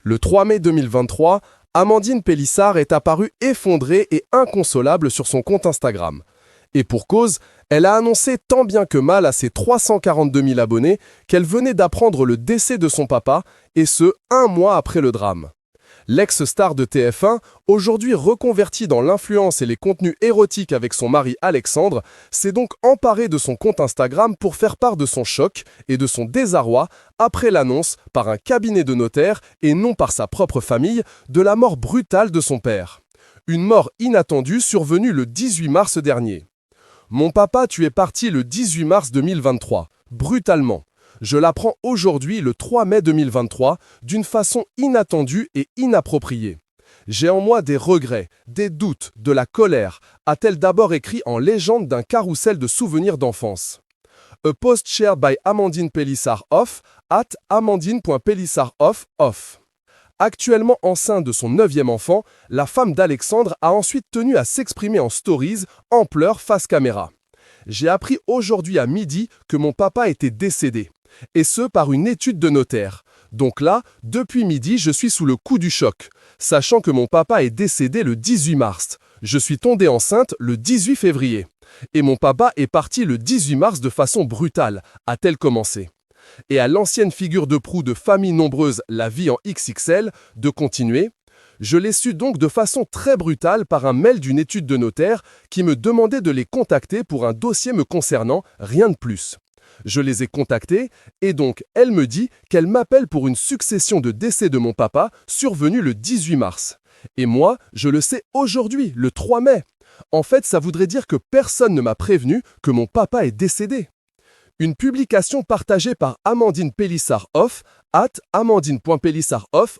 Le 3 mai 2023, Amandine Pélissard est apparue effondrée et inconsolable sur son compte Instagram. Et pour cause, elle a annoncé tant bien que mal à ses 342 000 abonnés qu'elle venait d'apprendre le décès de son papa, et ce, 1 mois après le drame. L'ex-star de TF1, aujourd'hui reconvertie dans l'influence et les contenus érotiques avec son mari Alexandre, s'est donc emparée de son compte Instagram pour faire part de son choc et de son désarroi après l'annonce, par un cabinet de notaire et non par sa propre famille, de la mort brutale de son père. Une mort inattendue survenue le 18 mars dernier. Mon papa, tu es parti le 18 mars 2023, brutalement. Je l'apprends aujourd'hui, le 3 mai 2023, d'une façon inattendue et inappropriée. J'ai en moi des regrets, des doutes, de la colère, a-t-elle d'abord écrit en légende d'un carrousel de souvenirs d'enfance. A post shared by Amandine Pélissard off at amandine.pélissard off. Actuellement enceinte de son 9e enfant, la femme d'Alexandre a ensuite tenu à s'exprimer en stories, en pleurs face caméra. J'ai appris aujourd'hui à midi que mon papa était décédé. Et ce, par une étude de notaire. Donc là, depuis midi, je suis sous le coup du choc, sachant que mon papa est décédé le 18 mars. Je suis tombée enceinte le 18 février. Et mon papa est parti le 18 mars de façon brutale, a-t-elle commencé. Et à l'ancienne figure de proue de famille nombreuse, la vie en XXL, de continuer. Je l'ai su donc de façon très brutale par un mail d'une étude de notaire qui me demandait de les contacter pour un dossier me concernant, rien de plus. Je les ai contactés et donc elle me dit qu'elle m'appelle pour une succession de décès de mon papa survenus le 18 mars. Et moi, je le sais aujourd'hui, le 3 mai. En fait, ça voudrait dire que personne ne m'a prévenu que mon papa est décédé. Une publication partagée par Amandine Pélissard off at amandine.pélissard off.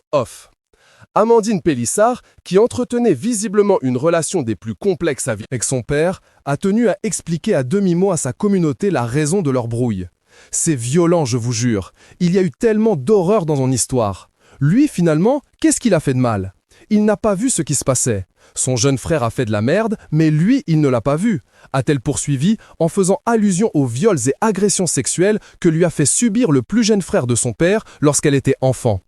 Amandine Pélissard, qui entretenait visiblement une relation des plus complexes avec son père, a tenu à expliquer à demi-mot à sa communauté la raison de leur brouille. C'est violent, je vous jure. Il y a eu tellement d'horreur dans son histoire. Lui, finalement, qu'est-ce qu'il a fait de mal? Il n'a pas vu ce qui se passait. Son jeune frère a fait de la merde, mais lui, il ne l'a pas vu, a-t-elle poursuivi en faisant allusion aux viols et agressions sexuelles que lui a fait subir le plus jeune frère de son père lorsqu'elle était enfant.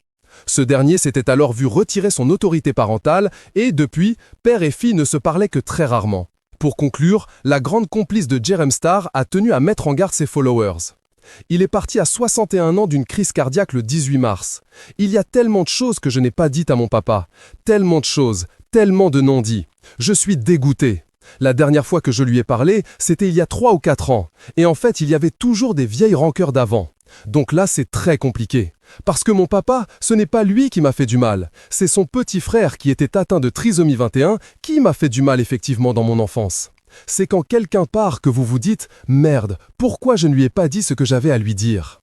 Ce dernier s'était alors vu retirer son autorité parentale et, depuis, père et fille ne se parlaient que très rarement. Pour conclure, la grande complice de Jérém Star a tenu à mettre en garde ses followers. Il est parti à 61 ans d'une crise cardiaque le 18 mars. Il y a tellement de choses que je n'ai pas dites à mon papa. Tellement de choses, tellement de non-dits. Je suis dégoûté. La dernière fois que je lui ai parlé, c'était il y a 3 ou 4 ans. Et en fait, il y avait toujours des vieilles rancœurs d'avant. Donc là, c'est très compliqué. Parce que mon papa, ce n'est pas lui qui m'a fait du mal. C'est son petit frère qui était atteint de trisomie 21 qui m'a fait du mal effectivement dans mon enfance. C'est quand quelqu'un part que vous vous dites « Merde, pourquoi je ne lui ai pas dit ce que j'avais à lui dire ?»